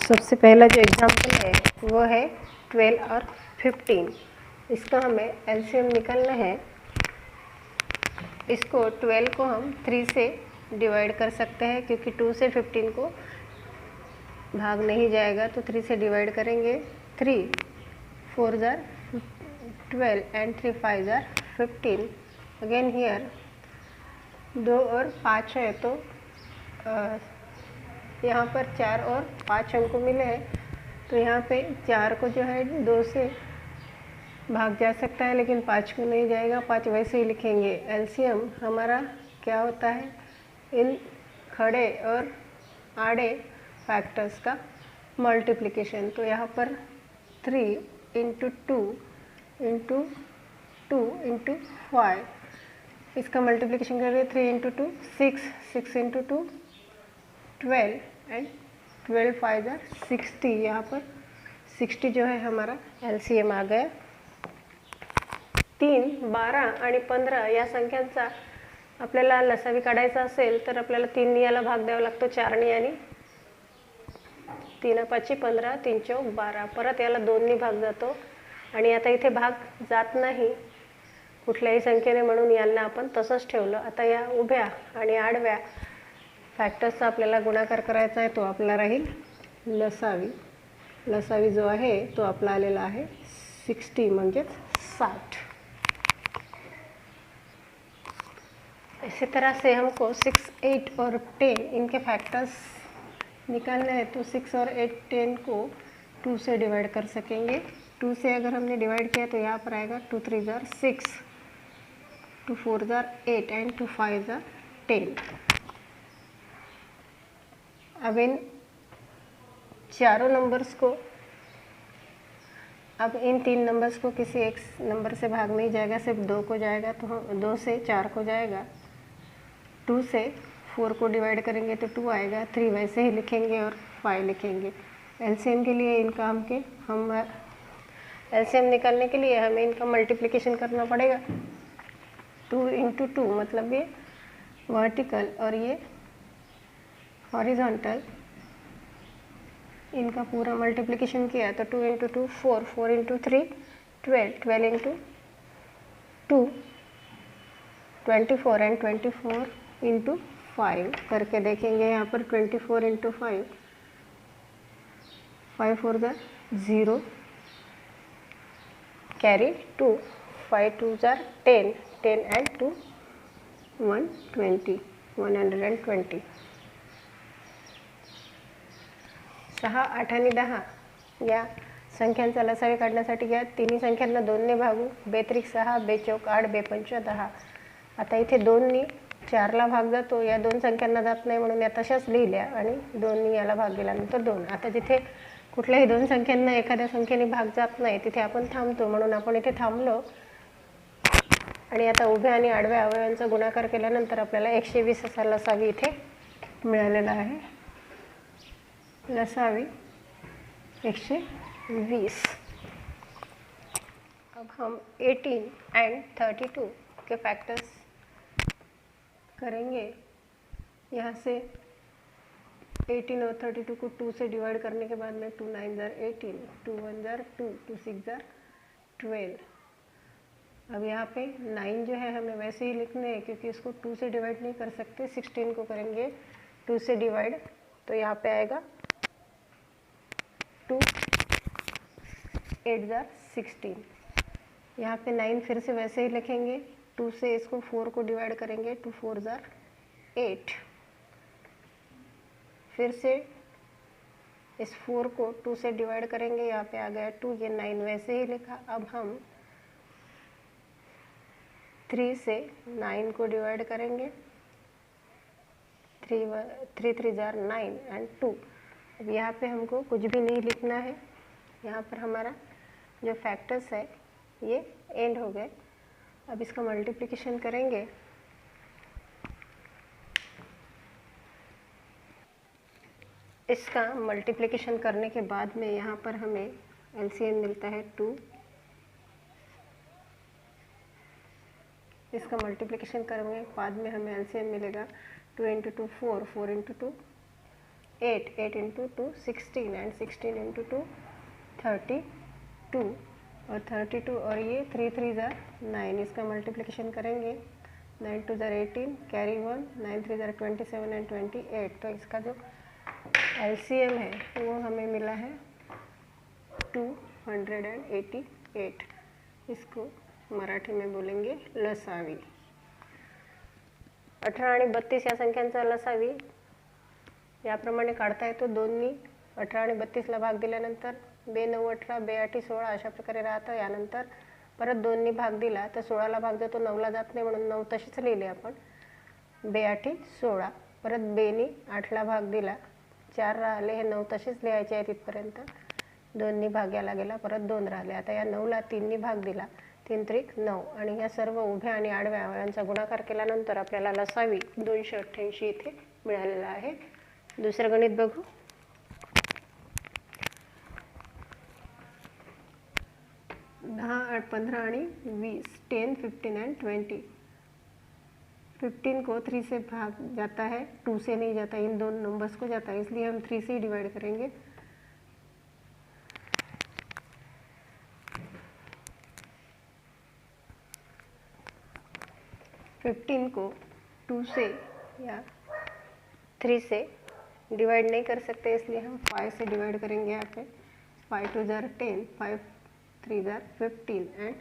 सबसे पहला जो एग्जाम्पल है वो है 12 और 15। इसका हमें एलसीएम निकालना है। इसको 12 को हम 3 से डिवाइड कर सकते हैं क्योंकि 2 से 15 को भाग नहीं जाएगा, तो 3 से डिवाइड करेंगे। 3 4 jar 12 and 3 5 jar 15। Again here 2 और 5 है, तो यहाँ पर 4 और 5 हमको मिले हैं, तो यहाँ पे 4 को जो है 2 से भाग जा सकता है लेकिन 5 को नहीं जाएगा, 5 वैसे ही लिखेंगे। एलसीएम हमारा क्या होता है, इन खड़े और आड़े फैक्टर्स का मल्टीप्लिकेशन। तो यहाँ पर 3 इंटू 2 इंटू 2 इंटू 5, इसका मल्टीप्लिकेशन करेंगे। 3 इंटू 2 6, 6 इंटू 2 12 एंड 12 5 जार 60। यहाँ पर 60 जो है हमारा एलसीएम आ गया। 3, 12 आणि 15 या संख्यांचा आपल्याला लसावी काढायचा असेल तर आपल्याला 3 याला भाग द्यावा लागतो 4 आणि 3 5 15, 3 चौक 12, परत याला 2 भाग जातो आणि आता इथे भाग जात नाही कुठल्याही संख्येने, म्हणून यांना आपण तसंच ठेवलं। आता या उभ्या आणि आडव्या फॅक्टर्सचा आपल्याला गुणाकार करायचा आहे, तो आपला राहील लसावी। लसावी जो आहे तो आपला आलेला आहे 60 म्हणजेच 60। इसी तरह से हमको 6, 8 और 10 इनके फैक्टर्स निकालने हैं, तो 6 और 8, 10 को 2 से डिवाइड कर सकेंगे। 2 से अगर हमने डिवाइड किया तो यहाँ पर आएगा 2 3 जार 6, 2 4 जार 8 एंड 2 5 जार 10। अब इन चारों नंबर्स को, अब इन 3 नंबर्स को किसी एक नंबर से भाग नहीं जाएगा, सिर्फ 2 को जाएगा, तो हम 2 से 4 को जाएगा। 2 से 4 को डिवाइड करेंगे तो 2 आएगा, 3 वैसे ही लिखेंगे और 5 लिखेंगे। एलसीएम के लिए इनका हम एलसीएम निकालने के लिए हमें इनका मल्टीप्लिकेशन करना पड़ेगा। 2 इंटू 2 मतलब ये वर्टिकल और ये हॉरिजॉन्टल, इनका पूरा मल्टीप्लिकेशन किया तो 2 into 2 4, 4 into 3 12, 12 into 2 24 and 24 into 5 करके देखेंगे। यहाँ पर 24 into 5, 5 4 jar 0, carry 2, 5 2 jar 10, 10 and 2 120, 120। 6, 8 आणि 10 या संख्यांचा लसावी काढण्यासाठी या तिन्ही संख्यांना 2 ने भागू। 2 त्रिक 6, 2 चौक 8, 2 पंच 10। आता इथे 2 नी 4 ला भाग जातो, या 2 संख्यांना जात नाही म्हणून या तशाच लिहिल्या आणि 2 नी याला भाग गेल्यानंतर 2। आता जिथे कुठल्याही 2 संख्यांना एखाद्या संख्येने भाग जात नाही तिथे आपण थांबतो, म्हणून आपण इथे थांबलो आणि आता उभ्या आणि आडव्या अवयवांचा गुणाकार केल्यानंतर आपल्याला 120 असा लसावी इथे मिळालेला आहे। लसावी 120। अब हम 18 एंड 32 के फैक्टर्स करेंगे। यहाँ से 18 और 32 को 2 से डिवाइड करने के बाद में 2 9 जार 18, 2 1 जार 2, 2 6 जार 12। अब यहाँ पे 9 जो है हमें वैसे ही लिखने हैं क्योंकि इसको 2 से डिवाइड नहीं कर सकते। 16 को करेंगे 2 से डिवाइड, तो यहाँ पे आएगा 2 8 जार 16। यहाँ पे 9 फिर से वैसे ही लिखेंगे, 2 से इसको 4 को डिवाइड करेंगे, 2 4 जार 8। फिर से इस 4 को 2 से डिवाइड करेंगे, यहाँ पे आ गया 2, ये 9 वैसे ही लिखा। अब हम 3 से 9 को डिवाइड करेंगे, 3 3 जार 9 एंड 2। अब यहाँ पे हमको कुछ भी नहीं लिखना है, यहाँ पर हमारा जो फैक्टर्स है ये एंड हो गए। अब इसका मल्टीप्लिकेशन करेंगे। इसका मल्टीप्लिकेशन करने के बाद में यहाँ पर हमें एलसीएम मिलता है 2। इसका मल्टीप्लिकेशन करेंगे बाद में हमें एलसीएम मिलेगा 2 into 2 4, 4 into 2 8, 8 into 2 16 and 16 into 2 32 और 32 और ये 3 3 ज़ार 9, इसका मल्टीप्लिकेशन करेंगे 9 2 ज़ार 18 कैरी 1 9 3 ज़ार 27 एंड 28। तो इसका जो LCM है वो हमें मिला है 288। इसको मराठी में बोलेंगे लसावी। 18 आणि 32 या संख्यांचा लसावी याप्रमाणे काढता येतो। दोन्ही 18 आणि 32ला भाग दिल्यानंतर 2 9 18 2 8 16 अशा प्रकारे राहतं। यानंतर परत 2नी भाग दिला तर 16ला भाग जातो, 9ला जात नाही म्हणून 9 तशीच लिहिले आपण। 2 8 16 परत 2नी 8ला भाग दिला, 4 राहिले, हे 9 तसेच लिहायचे आहेत इथपर्यंत। 2नी भाग याला गेला, परत 2 राहिले। आता या 9ला 3नी भाग दिला, 3 त्रिक 9 आणि या सर्व उभ्या आणि आडव्या अवयवांचा गुणाकार केल्यानंतर आपल्याला लसावी 288 इथे मिळालेला आहे। दुसरं गणित बघू। 10 8 15 आणि 20 10 15 एंड 20। 15 को 3 से भाग जाता है, 2 से नहीं जाता, इन दोनों नंबर्स को जाता है, इसलिए हम 3 से ही डिवाइड करेंगे। 15 को 2 से या 3 से डिवाइड नहीं कर सकते, इसलिए हम 5 से डिवाइड करेंगे। यहाँ पे 5 2 ज़ार 10, 5 3 ज़ार 15 एंड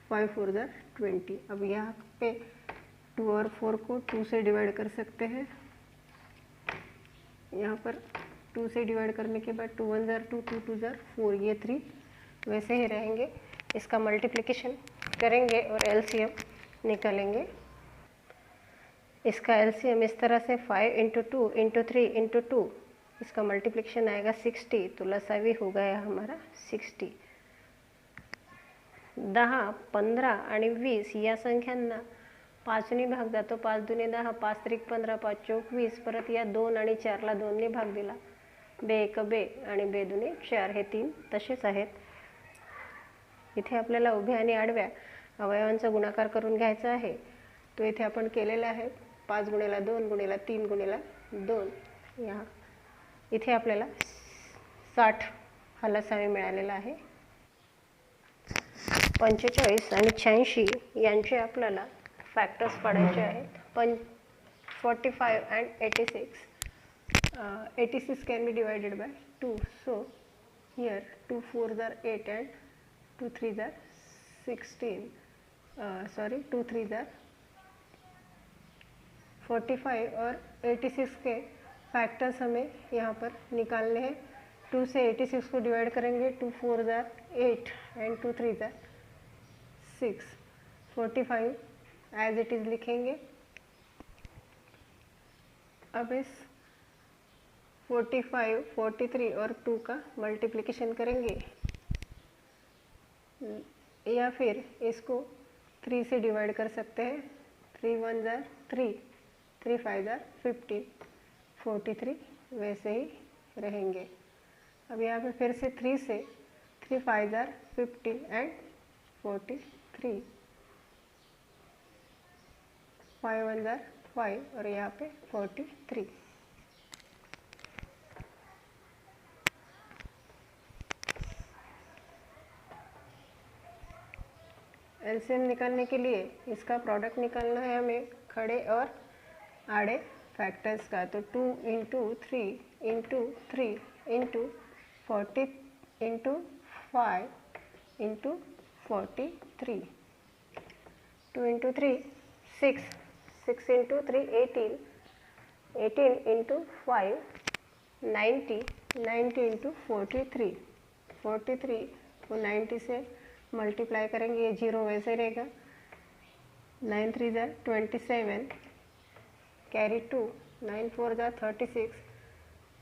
5 4 ज़ार 20। अब यहाँ पे 2 और 4 को 2 से डिवाइड कर सकते हैं। यहाँ पर 2 से डिवाइड करने के बाद 2 1 ज़ार 2, 2 2 ज़ार 4, ये 3 वैसे ही रहेंगे। इसका मल्टीप्लिकेशन करेंगे और LCM निकालेंगे। इसका LCM इस तरह से 5 इंटू 2 इंटू 3 इंटू 2, इसका मल्टीप्लिकेशन आएगा 60। तो लसावी हो गया हमारा 60। 10 15 आणि 20 या संख्यांना 5नी भाग जातो, 5 दुने 10, 5 त्रिक 15, 5 चौक 20। परत या 2 आणि 4ला 2नी भाग दिला, 2 1 2 आणि 2 दुने 4, हे 3 तसेच आहेत। इथे आपल्याला उभ्या आणि आडव्या अवयवांचा गुणाकार करून घ्यायचा आहे। तो इथे आपण केलेला आहे, 5 गुणिला 2 गुणिला 3 गुणिला 2। या इथे आपल्याला 60 हा लसावी मिळालेला आहे। 45 आणि 86 यांचे आपल्याला फॅक्टर्स पाडायचे आहेत। 45 and 86, 86 can be divided by 2, so here 2 4 ज़ार 8 and 2 3 ज़ार 16, 2 3 ज़ार 45 और 86 के फैक्टर्स हमें यहाँ पर निकालने हैं। 2 से 86 को डिवाइड करेंगे, 2 4 ज़ार 8 एंड 2 3 ज़ार 6। 45 एज इट इज़ लिखेंगे। अब इस 45, 43 और 2 का मल्टीप्लिकेशन करेंगे, या फिर इसको 3 से डिवाइड कर सकते हैं। 3 1 ज़ार 3, 3 5 ज़ार 15, 43 वैसे ही रहेंगे। अब यहाँ पे फिर से 3 से 3 5 ज़ार 15 एंड 43, 5 1 ज़ार 5 और यहाँ पे 43। LCM निकालने के लिए इसका प्रोडक्ट निकालना है हमें खड़े और आड़े फैक्टर्स का। तो 2 into 3 into 3 into 40 into 5 into 43। 2 into 3 6, 6 into 3 18, 18 into 5 90, 90 into 43, 43 को 90 से मल्टीप्लाई करेंगे, ये 0 वैसे रहेगा। 9 3 ज़ार 27 कैरी 2, 9 4 ज़ार 36,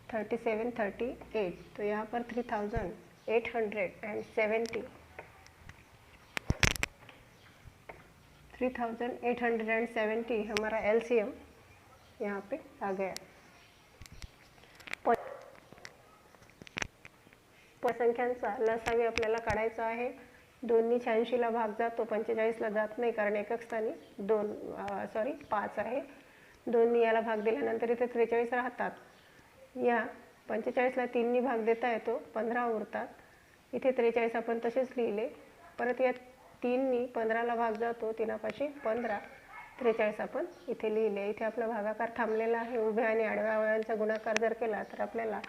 37 38। तो यहाँ पर 3870, 3870 हमारा LCM यहाँ पे आ गया। संख्यांचा लसावी आपल्याला काढायचा आहे। 2नी 86ला भाग जातो, 45ला जात नाही, कारण एकक स्थानी 5 आहे। 2नी याला भाग दिल्यानंतर इथे 43 राहतात। या 45ला 3नी भाग देता येतो 15 उरतात. इथे 43 आपण तसेच लिहिले. परत या 3नी 15ला भाग जातो, 3पाशी 15, 43 आपण इथे लिहिले. इथे आपला भागाकार थांबलेला आहे. उभ्या आणि आडव्या अवयवांचा गुणाकार जर केला तर आपल्याला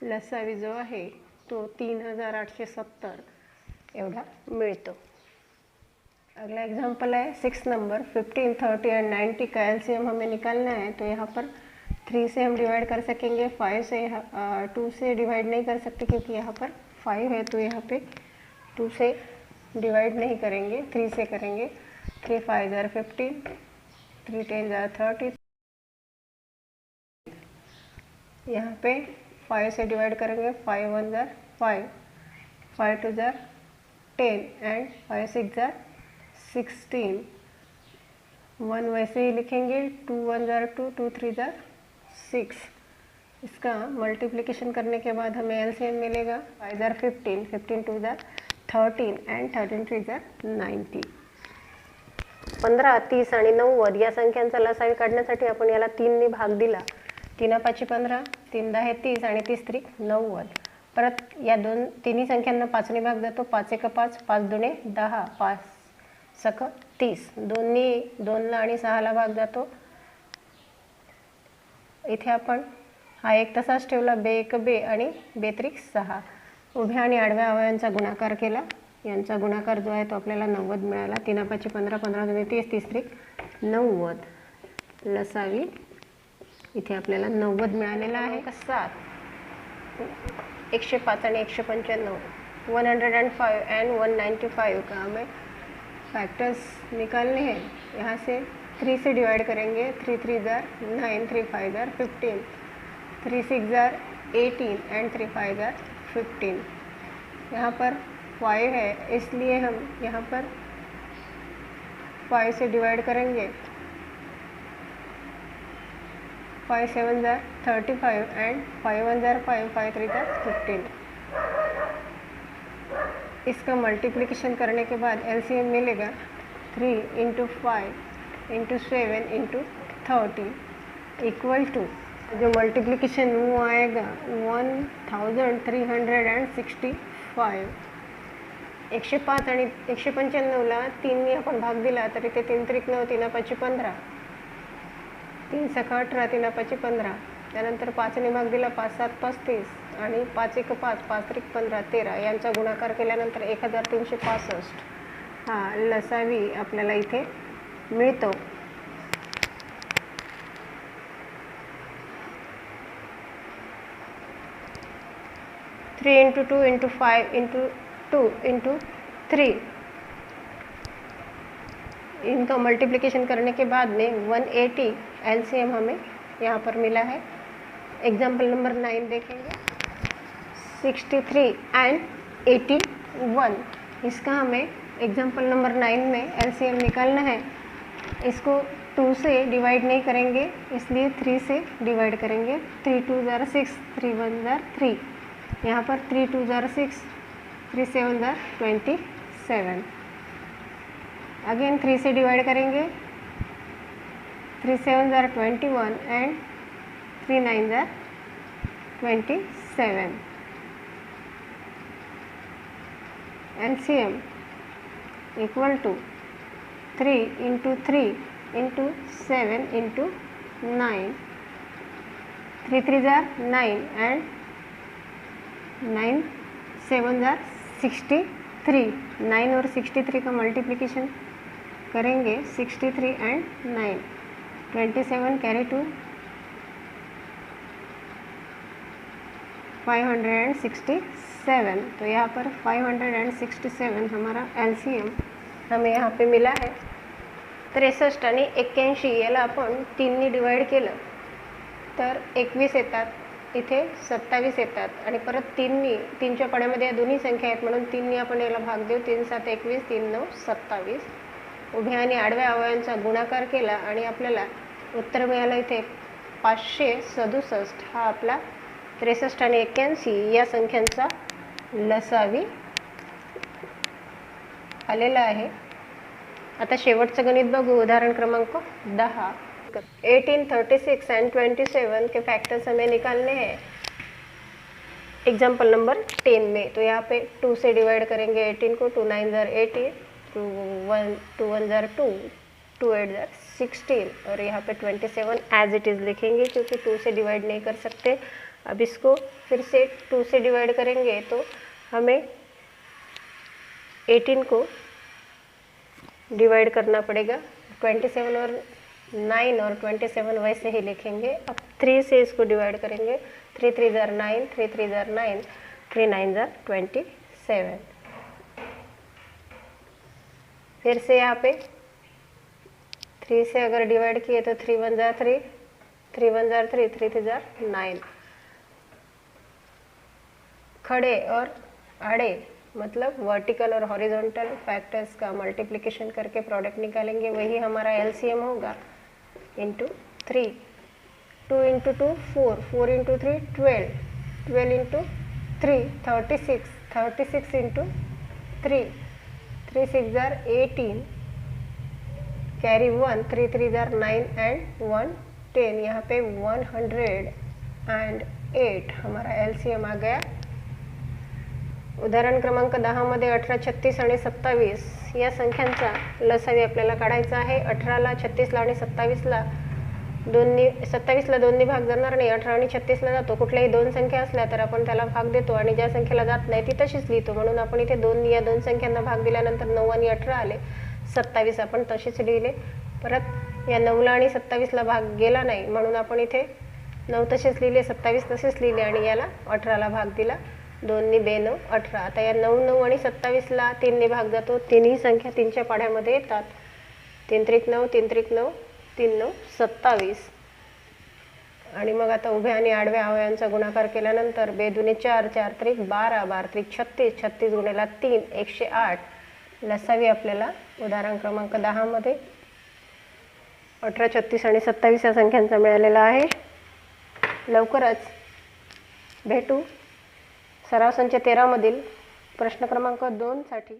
लसावी जो आहे तो 3870 एवढा मिळतो. अगला एग्जाम्पल है 6 नंबर. 15, 30 एंड 90 का एलसीएम हमें निकालना है. तो यहाँ पर 3 से हम डिवाइड कर सकेंगे, 5 से 2 से डिवाइड नहीं कर सकते क्योंकि यहाँ पर 5 है, तो यहाँ पे 2 से डिवाइड नहीं करेंगे, 3 से करेंगे. 3 5 जार 15, 3 10 जार 30. यहाँ पे 5 से डिवाइड करेंगे, 5 1 जार 5, 5 2 जार 10 एंड 5 6 जार 16. 1 वैसे ही लिखेंगे, 2 1 जार 2, 2 3 जार 6. इसका मल्टीप्लिकेशन करने के बाद हमें एलसीएम मिलेगा 5 जार 15, 15 2 जार 13 एंड 13 3 जार 90. 15, 30 आणि 90 या संख्यांचा लसावी काढण्यासाठी आपण याला 3नी भाग दिला. 3पाची 15, 3 10 30 आणि 30 3 90. परत या तिन्ही संख्यांना 5नी भाग जातो. 5 1 5, 5 2 10, 5 सक 30. 2ला आणि 6ला भाग जातो. इथे आपण हा एक तसाच ठेवला. 2 1 2 आणि 2 3 6. उभ्या आणि आडव्या अवयवांचा गुणाकार केला. यांचा गुणाकार जो आहे तो आपल्याला 90 मिळाला. 3पाची 15, 15 2 30, 30 3 90. लसावी इथे आपल्याला 90 मिळालेला आहे. 7, 105 आणि 195, 105 एंड 195 का हमें फैक्टर्स निकालने हैं. यहाँ से 3 से डिवाइड करेंगे. 3 3 जार 9, 3 5 जार 15, 3 6 जार 18 एंड 3 5 जार 15. यहाँ पर 5 है इसलिए हम यहाँ पर 5 से डिवाइड करेंगे. 5 7 जार 35 एंड 5 1 जार 5, 5 3 जार 15. इसका मल्टीप्लिकेशन करने के बाद एलसीएम मिलेगा 3 × 5 × 7 × 30 इक्वल टू, जो मल्टीप्लिकेशन वो आएगा 1365. 105 आणि 195ला 3नी आपण भाग दिला तर इथे 3 3 9, 3पाची 15, 3 6 18, 3पाची 15. त्यानंतर 5नी भाग दिला. 5 7 35 आणि 5 1 5, 5 3 15 13. यांचा गुणाकार केल्यानंतर 1365 हा लसावी आपल्याला इथे मिळतो. थ्री 3 × 2 × 5 × 2 × 3. इनका मल्टीप्लिकेशन करने के बाद में 180 एलसीएम हमें यहाँ पर मिला है. एग्जाम्पल नंबर 9 देखेंगे. 63 एंड 81. इसका हमें एग्जाम्पल नंबर 9 में एलसीएम निकालना है. इसको 2 से डिवाइड नहीं करेंगे इसलिए 3 से डिवाइड करेंगे. 3 2 जार 6, 3 1 जार 3. यहाँ पर 3 2 जार 6, 3 7 जार 27. अगेन 3 से डिवाइड करेंगे. 3 7 जार 21 एंड 3 9 जार 27. LCM equal to 3 × 3 × 7 × 9. 3 3 जार 9 एंड 9 7 जार 63. 9 और 63 का मल्टीप्लिकेशन करेंगे. 63 एंड 9, 27 कैरी टू 567. तो यहाँ पर 567 हमारा एलसीएम हमें यहाँ पे मिला है. 63 आणि 81 याला आपण 3नी डिवाइड केलं तर 21 येतात. इथे 27 येतात आणि परत 3च्या पड्यामध्ये या दोन्ही संख्या आहेत म्हणून 3नी आपण याला भाग देऊ. 3 7 21, 3 9 27. उभ्या आणि आडव्या अवयवांचा गुणाकार केला आणि आपल्याला उत्तर मिळालं इथे 567. हा आपला 63 आणि 81 या संख्यांचा लसावी आलेला आहे. आता शेवटचं गणित बघू. उदाहरण क्रमांक 10. कर 18, 36 एंड 27 के फैक्टर्स हमें निकालने हैं एग्जाम्पल नंबर 10 में। तो यहाँ पे 2 से डिवाइड करेंगे 18 को, 2 9 ज़ार 18, 2 1 ज़ार 2, 2 8 ज़ार 16 और यहाँ पे 27 एज इट इज़ लिखेंगे क्योंकि 2 से डिवाइड नहीं कर सकते। अब इसको फिर से 2 से डिवाइड करेंगे तो हमें 18 को डिवाइड करना पड़ेगा, 27 और 9 और 27 वैसे ही लिखेंगे। अब 3 से इसको डिवाइड करेंगे, 3 3 ज़ार 9, 3 3 ज़ार 9, 3 9 ज़ार 27। फिर से यहाँ पे 3 से अगर डिवाइड किए तो 3 1 ज़ार 3, 3 1 ज़ार 3, 3 3 ज़ार 9। खड़े और आड़े मतलब वर्टिकल और हॉरिजॉन्टल फैक्टर्स का मल्टीप्लिकेशन करके प्रोडक्ट निकालेंगे, वही हमारा एलसीएम होगा into 3, 2 into 2 4, 4 into 3 12, 12 into 3 36, 36 into 3, 3 6 ज़ार 18, कैरी 1, 3 3 ज़ार 9 एंड 1 10। यहाँ पे 108 हमारा एलसीएम आ गया। उदाहरण क्रमांक 10 मध्ये 18, 36 आणि 27 या संख्यांचा लसावी आपल्याला काढायचा आहे। 18ला 36ला आणि 27ला दोन्ही 27ला दोन्ही भाग जाणार नाही, 18 आणि 36ला जातो। कुठल्याही दोन संख्या असल्या तर आपण त्याला भाग देतो आणि ज्या संख्येला जात नाही ती तशीच लिहितो, म्हणून आपण इथे या दोन संख्यांना भाग दिल्यानंतर 9 आणि 18 आले, 27 आपण तशीच लिहिले। परत या 9ला आणि 27ला भाग गेला नाही म्हणून आपण इथे 9 तसेच लिहिले, 27 तसेच लिहिले आणि याला 18ला भाग दिला, 2 नी 2 9 18। आता या 9 9 आणि 27ला 3 ने भाग जातो, तिन्ही संख्या 3च्या पाढ्यामध्ये येतात, 3 त्रिक 9, 3 त्रिक 9, 3 9 27। आणि मग आता उभ्या आणि आडव्या अवयवांचा गुणाकार केल्यानंतर 2 दुणे 4, 4 त्रिक 12, 12 त्रिक 36, 36 गुणिले 3 108 लसावी आपल्याला उदाहरण क्रमांक 10 मध्ये 18, 36 आणि 27 या संख्यांचा मिळालेला आहे। लवकरच भेटू सराव संच 13 मधील प्रश्न क्रमांक 2 साठी।